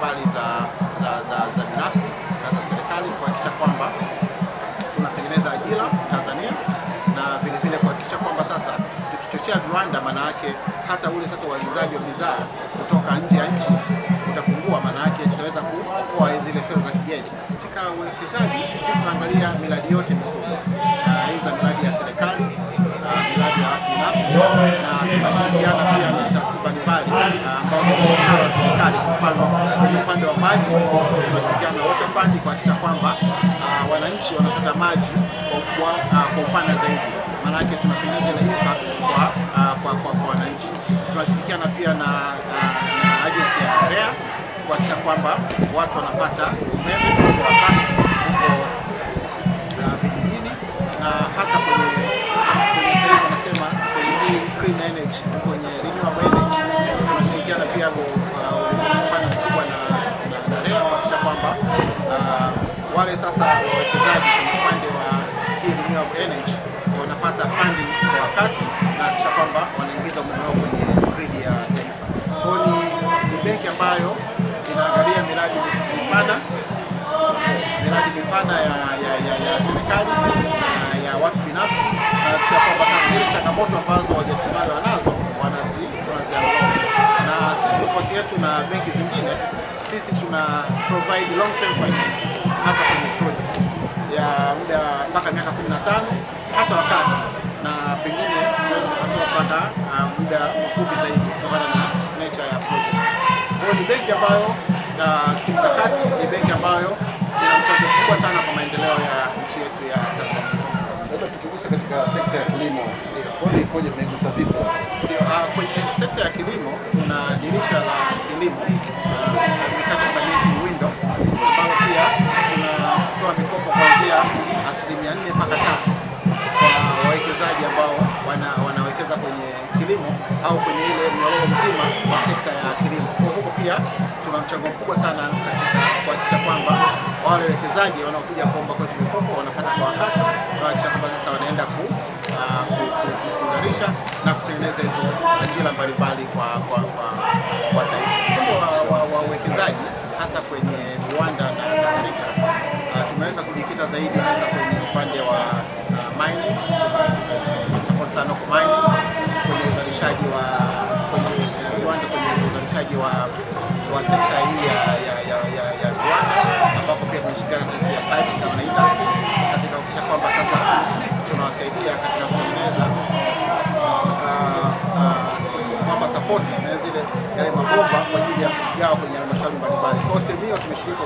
mbalimbali za binafsi na za serikali kuhakikisha kwamba tunatengeneza ajira Tanzania, na vile vile kuhakikisha kwamba sasa tukichochea viwanda, maana yake hata ule sasa uagizaji wa bidhaa kutoka nje ya nchi utapungua, maana yake tutaweza kuokoa zile fedha za kigeni. Katika uwekezaji sisi tunaangalia miradi yote mikubwa, hizo miradi ya serikali, miradi ya watu binafsi, na tunashirikiana pia na taasisi mbalimbali ambao ni wakala wa serikali. Kwa mfano kwenye upande wa maji tunashirikiana na Water Fund kuhakikisha kwamba wananchi wanapata maji kwa upana zaidi, maana yake tunatengeneza ile impact kwa wananchi. Tunashirikiana pia na agency ya REA kuhakikisha kwamba watu wanapata umeme kwa wakati huko vijijini, na hasa kwenye sehemu wanasema kwenye hii clean energy, kwenye renewable energy. Tunashirikiana pia kwa upande mkubwa na REA kuhakikisha kwamba wale sasa wawekezaji kwenye upande wa hii renewable energy wanapata funding kwa wakati, na kisha kwamba wanaingiza umeme wao kwenye grid ya taifa. Kwa hiyo ni benki ambayo inaangalia miradi mipana ya serikali na ya watu binafsi, na kisha kwamba sasa zile changamoto ambazo wajasiriamali wanazo tunaziangalia. Na sisi tofauti yetu na benki zingine, sisi tuna provide long term finance hasa kwenye project ya muda mpaka miaka 15 hata wakati, na pengine tunaweza kutoa mpaka muda mfupi zaidi kutokana na nature ya project. Kwa hiyo ni benki ambayo kimkakati, ni benki ambayo ina mchango mkubwa sana kwa maendeleo ya nchi yetu ya Tanzania. Labda tukigusa katika sekta ya kilimo, ikoje, mmegusa vipi? Ndio, kwenye sekta ya kilimo tuna dirisha la kilimo Agriculture Financing Window, ambalo pia tunatoa mikopo kuanzia 4% mpaka 5% kwa wawekezaji ambao wanawekeza kwenye kilimo au kwenye ile mnyororo mzima wa sekta ya kilimo. Kwa huko pia tuna mchango mkubwa sana katika kuhakikisha kwamba wale wawekezaji wanaokuja kuomba kwetu mikopo wanapata kwa wakati, na kuhakikisha kwamba sasa wanaenda kuzalisha na kutengeneza hizo ajira mbalimbali kwa taifa. Wa uwekezaji hasa kwenye viwanda na kadhalika, tumeweza kujikita zaidi hasa kwenye upande wa mining, support sana kwa mining, kwenye uzalishaji wa viwanda, kwenye uzalishaji wa sekta hii ya viwanda, ambapo pia tunashirikiana na taasisi ya pipes na industry katika kuhakikisha kwamba sasa tunawasaidia katika kutengeneza kwamba support na zile yale mabomba kwa ajili ya kugawa kwenye halmashauri mbalimbali. Kwa hiyo sehemu hiyo tumeshiriki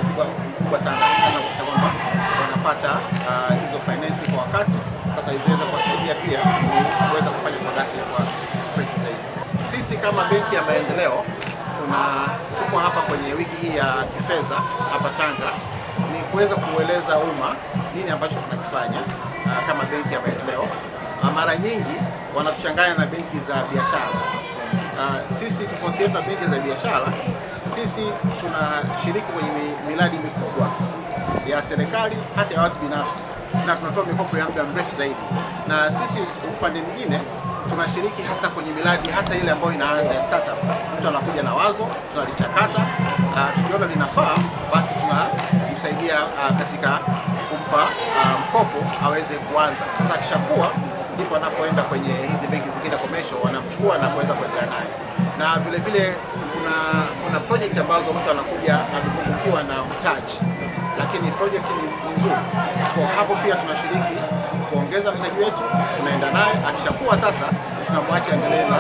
kubwa sana hasa kuhakikisha kwamba wanapata hizo finance kwa wakati, sasa izaweza kuwasaidia pia kuweza kufanya product kwa price zaidi. Sisi kama benki ya maendeleo tuko hapa kwenye wiki hii ya kifedha hapa Tanga, ni kuweza kueleza umma nini ambacho tunakifanya kama benki ya maendeleo. Mara nyingi wanatuchanganya na benki za biashara. Sisi tofauti yetu na benki za biashara, sisi tunashiriki kwenye miradi mikubwa ya serikali hata ya watu binafsi, na tunatoa mikopo ya muda mrefu zaidi. Na sisi upande mwingine tunashiriki hasa kwenye miradi hata ile ambayo inaanza ya startup. Mtu anakuja na wazo, tunalichakata, tukiona linafaa basi tunamsaidia katika kumpa mkopo aweze kuanza. Sasa akishakuwa ndipo anapoenda kwenye hizi benki zingine commercial, wanamchukua na kuweza kuendelea naye. Na vile vile kuna project ambazo mtu anakuja amepungukiwa na mtaji, lakini project ni nzuri. Kwa hapo pia tunashiriki kuongeza mtaji wetu, tunaenda naye, akishakuwa sasa tunamwacha endelee na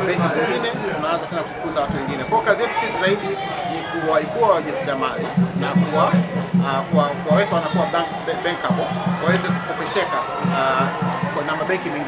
benki zingine, tunaanza tena kukuza watu wengine. Kwa kazi yetu sisi zaidi ni kuwaibua wajasiriamali na kuwaweka wanakuwa bankable, waweze kukopesheka na mabenki mengine.